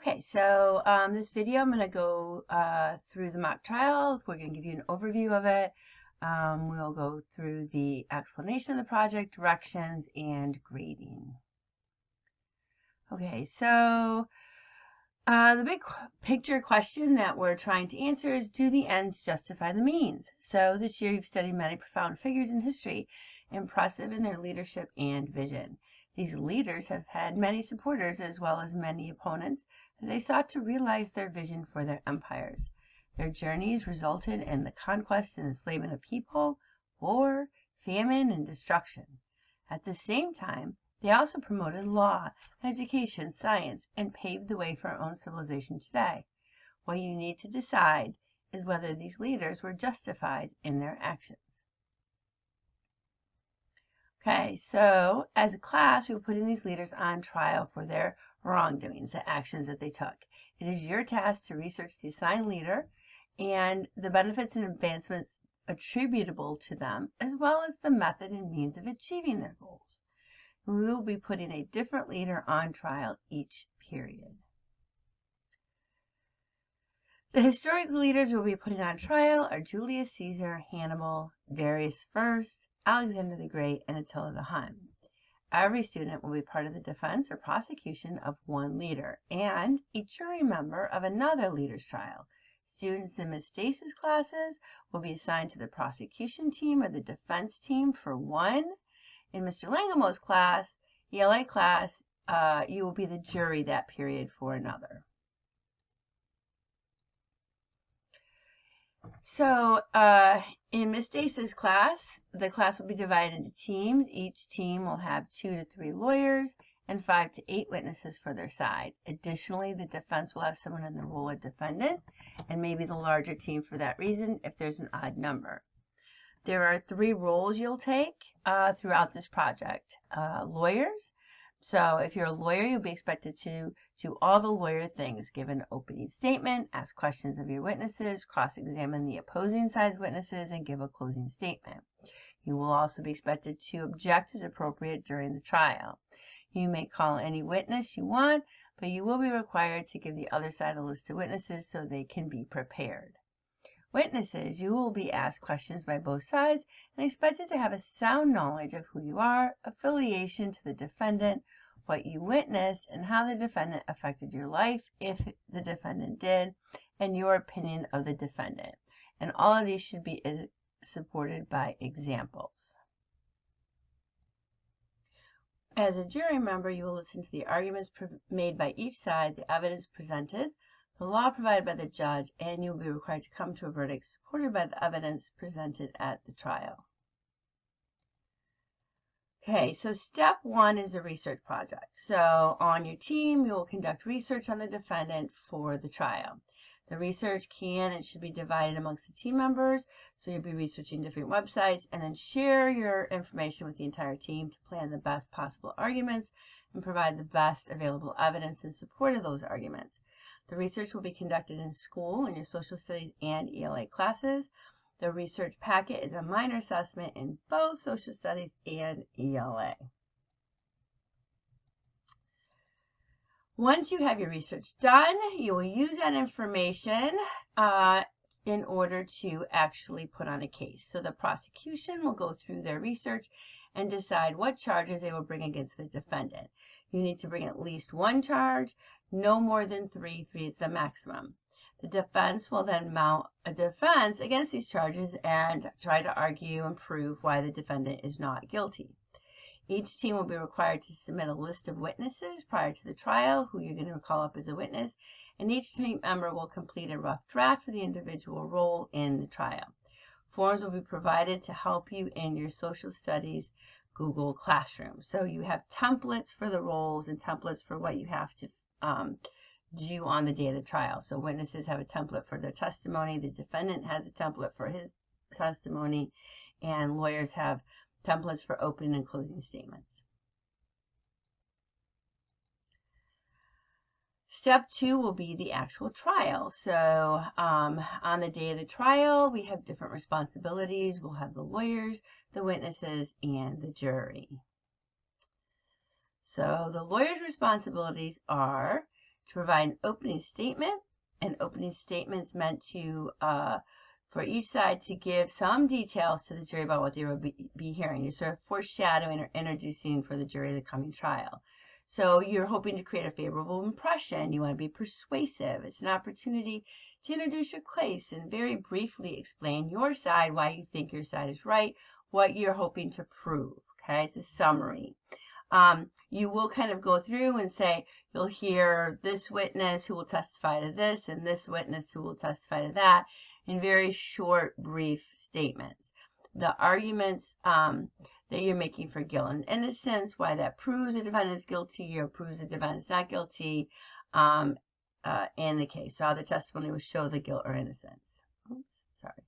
Okay, so this video I'm going to go through the mock trial. We're going to give you an overview of it. We'll go through the explanation of the project, directions, and grading. Okay, so the big picture question that we're trying to answer is, do the ends justify the means? So this year you've studied many profound figures in history, impressive in their leadership and vision. These leaders have had many supporters as well as many opponents as they sought to realize their vision for their empires. Their journeys resulted in the conquest and enslavement of people, war, famine, and destruction. At the same time, they also promoted law, education, science, and paved the way for our own civilization today. What you need to decide is whether these leaders were justified in their actions. Okay, so as a class, we're putting these leaders on trial for their wrongdoings, the actions that they took. It is your task to research the assigned leader and the benefits and advancements attributable to them, as well as the method and means of achieving their goals. We will be putting a different leader on trial each period. The historic leaders we'll be putting on trial are Julius Caesar, Hannibal, Darius I, Alexander the Great, and Attila the Hun. Every student will be part of the defense or prosecution of one leader and a jury member of another leader's trial. Students in Ms. Stace's classes will be assigned to the prosecution team or the defense team for one. In Mr. Langamo's class, ELA class, you will be the jury that period for another. So in Ms. Dace's class, the class will be divided into teams. Each team will have 2 to 3 lawyers and 5 to 8 witnesses for their side. Additionally, the defense will have someone in the role of defendant and maybe the larger team for that reason if there's an odd number. There are 3 roles you'll take throughout this project. Lawyers. So if you're a lawyer, you'll be expected to do all the lawyer things: give an opening statement, ask questions of your witnesses, cross-examine the opposing side's witnesses, and give a closing statement. You will also be expected to object as appropriate during the trial. You may call any witness you want, but you will be required to give the other side a list of witnesses so they can be prepared. Witnesses, you will be asked questions by both sides and expected to have a sound knowledge of who you are, affiliation to the defendant, what you witnessed, and how the defendant affected your life, if the defendant did, and your opinion of the defendant. And all of these should be supported by examples. As a jury member, you will listen to the arguments made by each side, the evidence presented, the law provided by the judge, and you will be required to come to a verdict supported by the evidence presented at the trial. Okay, so step 1 is a research project. So on your team, you will conduct research on the defendant for the trial. The research can and should be divided amongst the team members, so you'll be researching different websites and then share your information with the entire team to plan the best possible arguments and provide the best available evidence in support of those arguments. The research will be conducted in school in your social studies and ELA classes. The research packet is a minor assessment in both social studies and ELA. Once you have your research done, you will use that information in order to actually put on a case. So the prosecution will go through their research and decide what charges they will bring against the defendant. You need to bring at least 1 charge, no more than 3. 3 is the maximum. The defense will then mount a defense against these charges and try to argue and prove why the defendant is not guilty. Each team will be required to submit a list of witnesses prior to the trial, who you're going to call up as a witness, and each team member will complete a rough draft for the individual role in the trial. Forms will be provided to help you in your social studies Google Classroom. So you have templates for the roles and templates for what you have to do on the day of the trial. So witnesses have a template for their testimony, the defendant has a template for his testimony, and lawyers have templates for opening and closing statements. Step 2 will be the actual trial. So on the day of the trial, we have different responsibilities. We'll have the lawyers, the witnesses, and the jury. So the lawyer's responsibilities are to provide an opening statement. An opening statement is meant to, for each side to give some details to the jury about what they will be hearing. You're sort of foreshadowing or introducing for the jury the coming trial. So you're hoping to create a favorable impression. You want to be persuasive. It's an opportunity to introduce your case and very briefly explain your side, why you think your side is right, what you're hoping to prove. Okay, it's a summary. You will kind of go through and say, you'll hear this witness who will testify to this and this witness who will testify to that in very short, brief statements. The arguments that you're making for guilt and innocence, why that proves the defendant is guilty or proves the defendant is not guilty in the case. So how the testimony will show the guilt or innocence. Oops, sorry.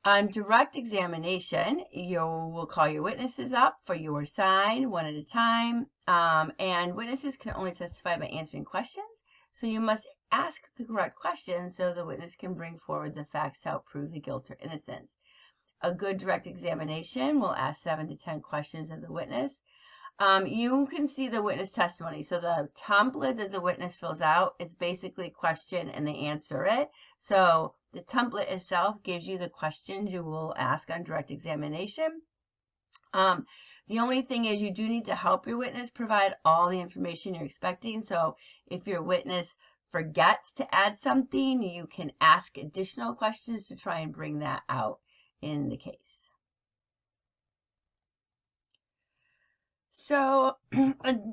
On direct examination, you will call your witnesses up for your side one at a time, and witnesses can only testify by answering questions, so you must ask the correct questions so the witness can bring forward the facts to help prove the guilt or innocence. A good direct examination will ask 7 to 10 questions of the witness. You can see the witness testimony. So the template that the witness fills out is basically question and they answer it. So the template itself gives you the questions you will ask on direct examination. The only thing is you do need to help your witness provide all the information you're expecting. So if your witness forgets to add something, you can ask additional questions to try and bring that out in the case. So the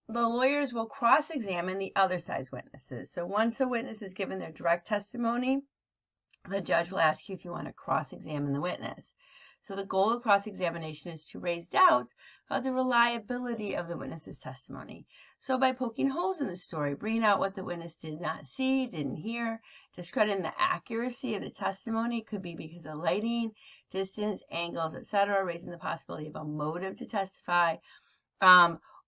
lawyers will cross-examine the other side's witnesses. So once the witness is given their direct testimony, the judge will ask you if you want to cross-examine the witness. So the goal of cross-examination is to raise doubts about the reliability of the witness's testimony. So by poking holes in the story, bringing out what the witness did not see, didn't hear, discrediting the accuracy of the testimony, could be because of lighting, distance, angles, etc., raising the possibility of a motive to testify,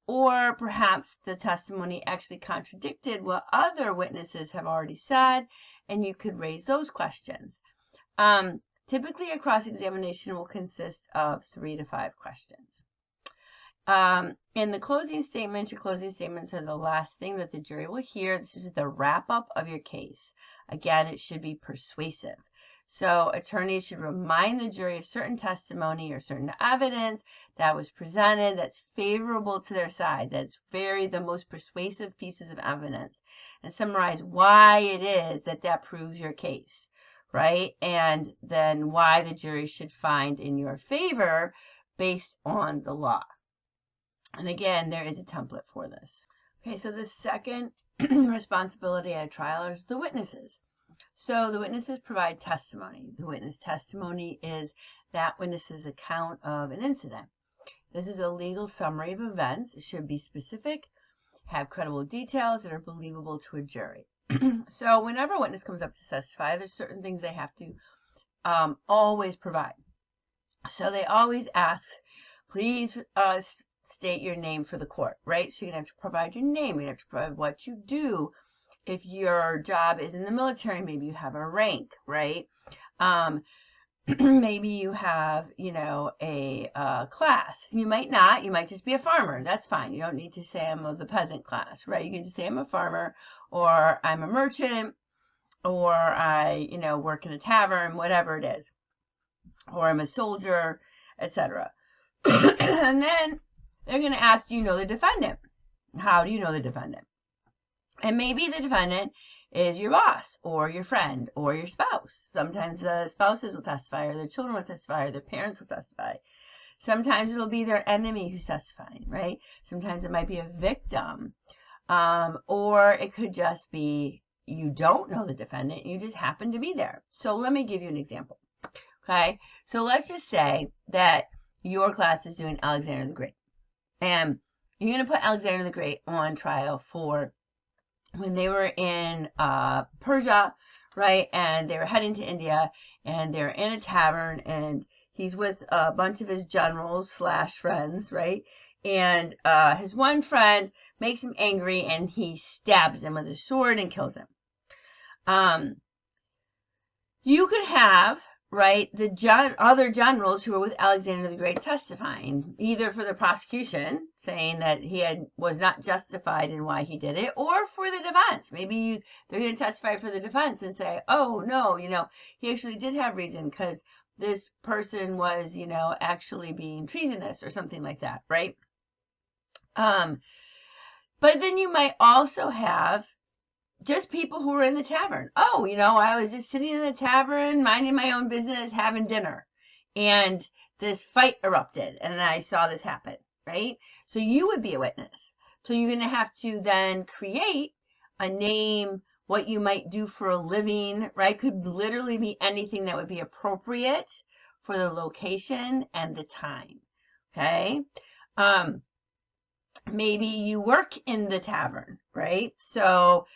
or perhaps the testimony actually contradicted what other witnesses have already said, and you could raise those questions. Typically, a cross-examination will consist of 3 to 5 questions. In the closing statement, your closing statements are the last thing that the jury will hear. This is the wrap-up of your case. Again, it should be persuasive. So attorneys should remind the jury of certain testimony or certain evidence that was presented that's favorable to their side, that's the most persuasive pieces of evidence, and summarize why it is that proves your case, right? And then why the jury should find in your favor based on the law. And again, there is a template for this. Okay, so the second responsibility at a trial is the witnesses. So the witnesses provide testimony. The witness testimony is that witness's account of an incident. This is a legal summary of events. It should be specific, have credible details that are believable to a jury. So whenever a witness comes up to testify, there's certain things they have to always provide. So they always ask, please state your name for the court, right? So you're going to have to provide your name. You have to provide what you do. If your job is in the military, maybe you have a rank, right? Maybe you have, a class. You might not. You might just be a farmer. That's fine. You don't need to say I'm of the peasant class, right? You can just say I'm a farmer, or I'm a merchant, or I, work in a tavern, whatever it is, or I'm a soldier, etc. And then they're going to ask, do you know the defendant? How do you know the defendant? And maybe the defendant is your boss or your friend or your spouse. Sometimes the spouses will testify, or their children will testify, or their parents will testify. Sometimes it'll be their enemy who's testifying, right? Sometimes it might be a victim. Or it could just be you don't know the defendant, you just happen to be there. So let me give you an example. Okay, so let's just say that your class is doing Alexander the Great. And you're going to put Alexander the Great on trial for when they were in Persia, right? And they were heading to India, and they're in a tavern, and he's with a bunch of his generals / friends, right? And his one friend makes him angry, and he stabs him with a sword and kills him. You could have right, the other generals who were with Alexander the Great testifying, either for the prosecution, saying that he was not justified in why he did it, or for the defense. Maybe they're going to testify for the defense and say, oh, no, he actually did have reason because this person was, actually being treasonous or something like that, right? But then you might also have just people who were in the tavern. Oh, I was just sitting in the tavern, minding my own business, having dinner, and this fight erupted, and I saw this happen, right? So you would be a witness. So you're going to have to then create a name, what you might do for a living, right? Could literally be anything that would be appropriate for the location and the time, okay? Maybe you work in the tavern, right? So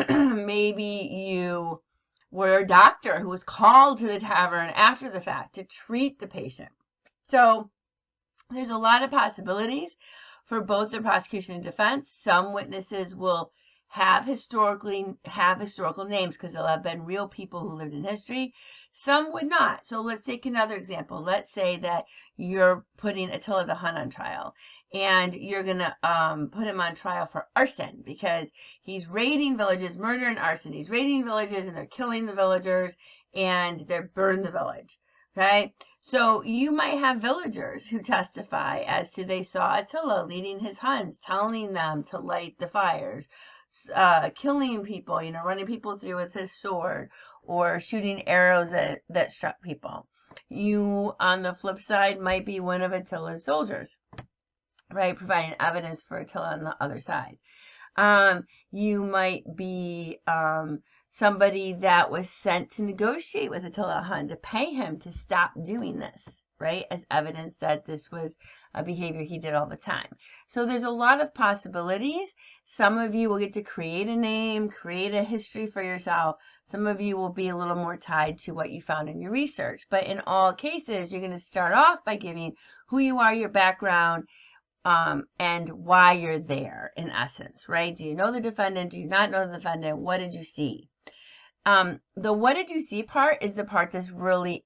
maybe you were a doctor who was called to the tavern after the fact to treat the patient. So there's a lot of possibilities for both the prosecution and defense. Some witnesses will have historical names because they'll have been real people who lived in history. Some would not. So let's take another example. Let's say that you're putting Attila the Hun on trial, and you're going to put him on trial for arson because he's raiding villages, murder and arson. He's raiding villages and they're killing the villagers and they burn the village. Okay, so you might have villagers who testify as to they saw Attila leading his Huns, telling them to light the fires, killing people, running people through with his sword, or shooting arrows that struck people. You, on the flip side, might be one of Attila's soldiers, right, providing evidence for Attila on the other side. You might be somebody that was sent to negotiate with Attila Hun to pay him to stop doing this, right, as evidence that this was a behavior he did all the time. So there's a lot of possibilities. Some of you will get to create a name, create a history for yourself. Some of you will be a little more tied to what you found in your research. But in all cases, you're going to start off by giving who you are, your background, and why you're there, in essence, right? Do you know the defendant? Do you not know the defendant? What did you see? The what did you see part is the part that's really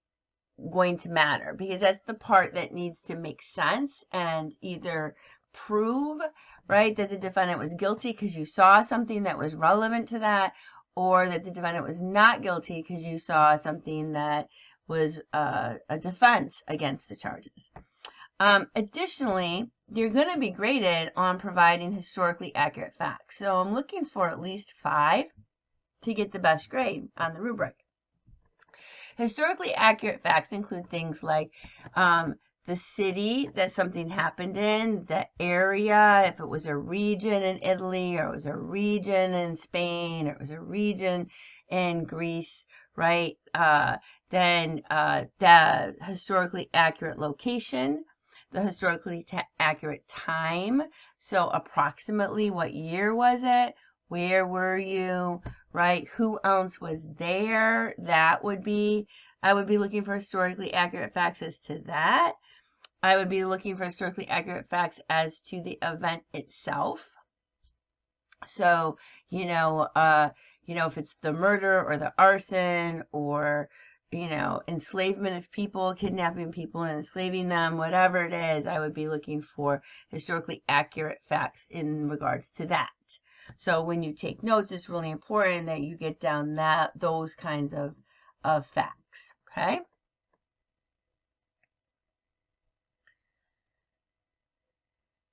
going to matter because that's the part that needs to make sense and either prove, right, that the defendant was guilty because you saw something that was relevant to that, or that the defendant was not guilty because you saw something that was a defense against the charges. Additionally, you're going to be graded on providing historically accurate facts. So I'm looking for at least 5 to get the best grade on the rubric. Historically accurate facts include things like the city that something happened in, the area, if it was a region in Italy, or it was a region in Spain, or it was a region in Greece, right? Then the historically accurate location, the historically accurate time. So approximately what year was it? Where were you? Right? Who else was there? I would be looking for historically accurate facts as to that. I would be looking for historically accurate facts as to the event itself. So, if it's the murder or the arson or enslavement of people, kidnapping people and enslaving them, whatever it is, I would be looking for historically accurate facts in regards to that. So when you take notes, it's really important that you get down those kinds of facts, okay?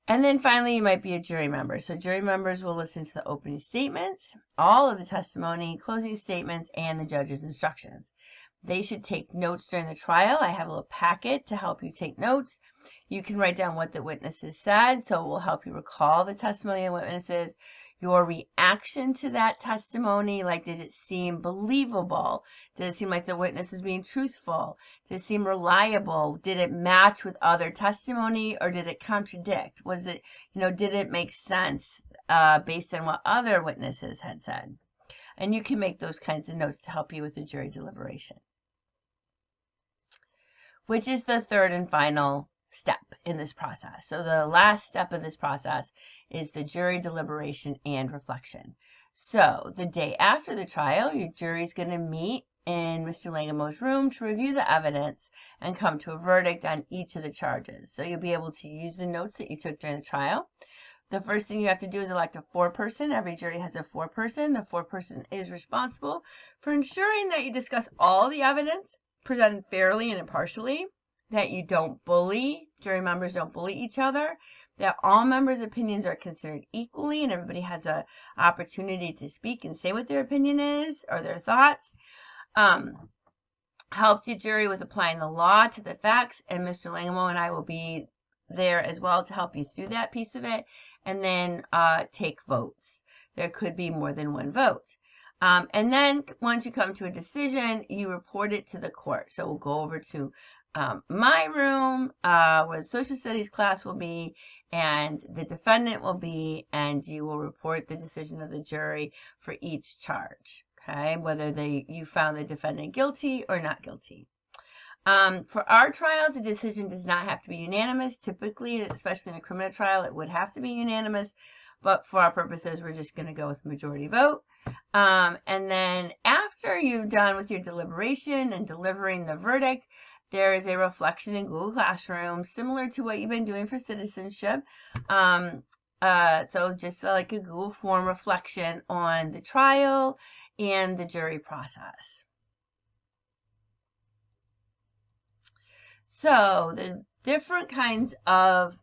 And then finally, you might be a jury member. So jury members will listen to the opening statements, all of the testimony, closing statements, and the judge's instructions. They should take notes during the trial. I have a little packet to help you take notes. You can write down what the witnesses said, so it will help you recall the testimony of witnesses. Your reaction to that testimony, like did it seem believable? Did it seem like the witness was being truthful? Did it seem reliable? Did it match with other testimony or did it contradict? Was it, did it make sense based on what other witnesses had said? And you can make those kinds of notes to help you with the jury deliberation, which is the third and final step in this process. So the last step of this process is the jury deliberation and reflection. So the day after the trial, your jury is going to meet in Mr. Langamo's room to review the evidence and come to a verdict on each of the charges. So you'll be able to use the notes that you took during the trial. The first thing you have to do is elect a foreperson. Every jury has a foreperson. The foreperson is responsible for ensuring that you discuss all the evidence presented fairly and impartially, that you don't bully, jury members don't bully each other, that all members' opinions are considered equally and everybody has an opportunity to speak and say what their opinion is or their thoughts. Help the jury with applying the law to the facts, and Mr. Langamo and I will be there as well to help you through that piece of it, and then take votes. There could be more than one vote. And then once you come to a decision, you report it to the court. So we'll go over to my room where the social studies class will be and the defendant will be, and you will report the decision of the jury for each charge. Okay, whether you found the defendant guilty or not guilty. For our trials, the decision does not have to be unanimous. Typically, especially in a criminal trial, it would have to be unanimous. But for our purposes, we're just going to go with majority vote. And then after you've done with your deliberation and delivering the verdict, there is a reflection in Google Classroom, similar to what you've been doing for citizenship. So just like a Google form reflection on the trial and the jury process. So the different kinds of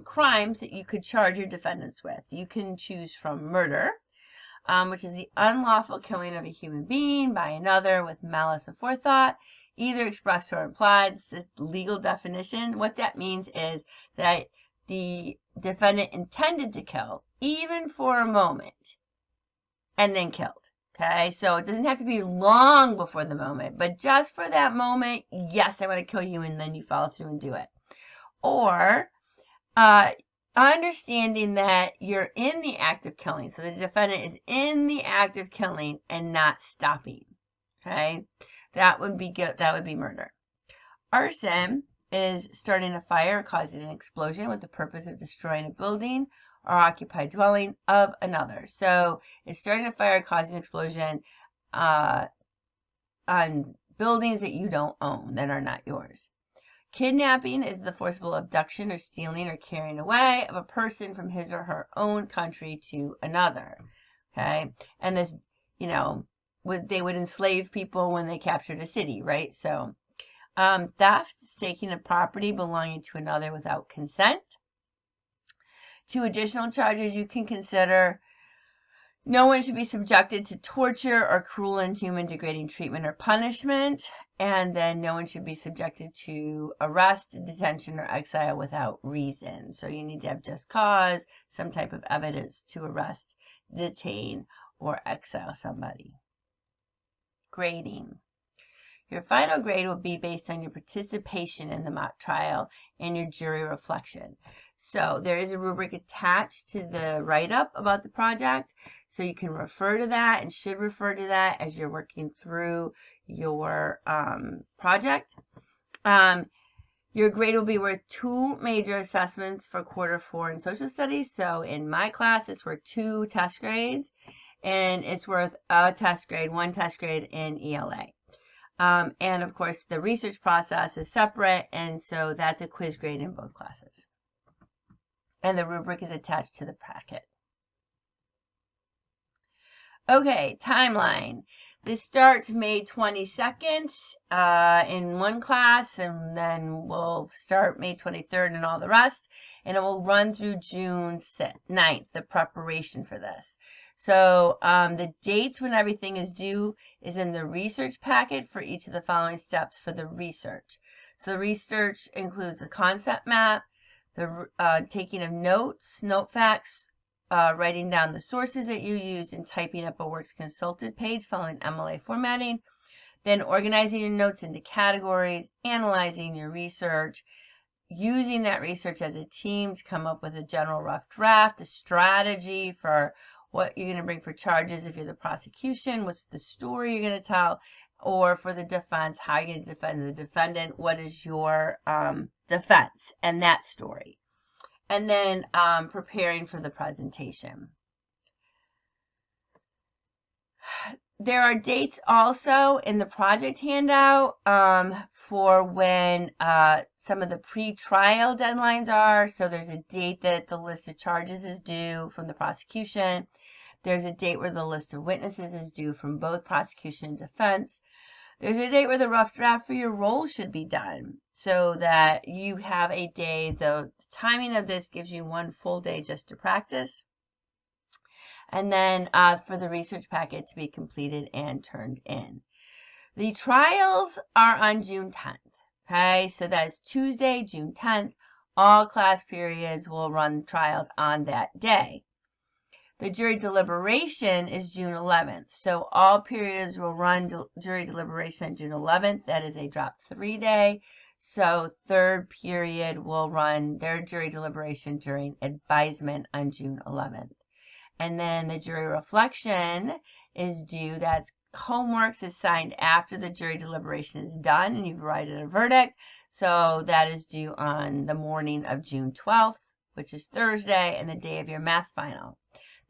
crimes that you could charge your defendants with. You can choose from murder, which is the unlawful killing of a human being by another with malice aforethought, either expressed or implied. It's a legal definition. What that means is that the defendant intended to kill, even for a moment, and then killed. Okay, so it doesn't have to be long before the moment, but just for that moment, yes, I want to kill you, and then you follow through and do it. Or understanding that you're in the act of killing, so the defendant is in the act of killing and not stopping. Okay, that would be murder. Arson is starting a fire, causing an explosion with the purpose of destroying a building or occupied dwelling of another. So it's starting a fire, causing an explosion on buildings that you don't own, that are not yours. Kidnapping is the forcible abduction or stealing or carrying away of a person from his or her own country to another. Okay, and this, they would enslave people when they captured a city, right? So theft is taking a property belonging to another without consent. 2 additional charges you can consider. No one should be subjected to torture or cruel, inhuman, degrading treatment or punishment. And then no one should be subjected to arrest, detention, or exile without reason. So you need to have just cause, some type of evidence to arrest, detain, or exile somebody. Grading. Your final grade will be based on your participation in the mock trial and your jury reflection. So there is a rubric attached to the write-up about the project, so you can refer to that and should refer to that as you're working through your project. Your grade will be worth 2 major assessments for quarter 4 in social studies. So in my class, it's worth 2 test grades, and it's worth a test grade, 1 test grade in ELA. And of course, the research process is separate, and so that's a quiz grade in both classes. And the rubric is attached to the packet. Okay, timeline. This starts May 22nd in one class, and then we'll start May 23rd and all the rest, and it will run through June 9th, the preparation for this. So the dates when everything is due is in the research packet for each of the following steps for the research. So the research includes the concept map, the taking of notes, note facts, writing down the sources that you used, and typing up a works consulted page following MLA formatting, then organizing your notes into categories, analyzing your research, using that research as a team to come up with a general rough draft, a strategy for what you're going to bring for charges if you're the prosecution, what's the story you're going to tell, or for the defense, how you're going to defend the defendant, what is your defense and that story. And then preparing for the presentation. There are dates also in the project handout for when some of the pre-trial deadlines are. So there's a date that the list of charges is due from the prosecution. There's a date where the list of witnesses is due from both prosecution and defense. There's a date where the rough draft for your role should be done so that you have a day. The timing of this gives you one full day just to practice. And then for the research packet to be completed and turned in. The trials are on June 10th. Okay, so that is Tuesday, June 10th. All class periods will run trials on that day. The jury deliberation is June 11th. So all periods will run jury deliberation on June 11th. That is a drop 3 day. So third period will run their jury deliberation during advisement on June 11th. And then the jury reflection is due. That's homework is signed after the jury deliberation is done and you've arrived at a verdict. So that is due on the morning of June 12th, which is Thursday, and the day of your math final.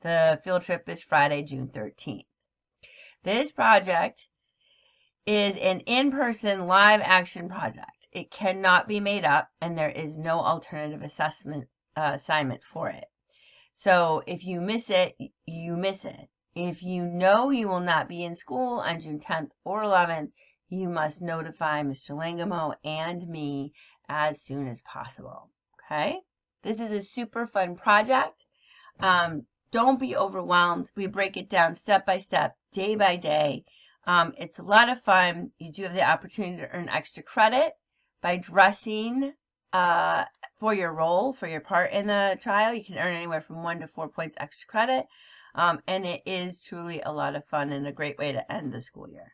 The field trip is Friday, June 13th. This project is an in-person live action project. It cannot be made up, and there is no alternative assignment for it. So if you miss it, you miss it. If you know you will not be in school on June 10th or 11th, you must notify Mr. Langamo and me as soon as possible. Okay? This is a super fun project. Don't be overwhelmed. We break it down step by step, day by day. It's a lot of fun. You do have the opportunity to earn extra credit by dressing for your role, for your part in the trial. You can earn anywhere from 1 to 4 points extra credit. And it is truly a lot of fun and a great way to end the school year.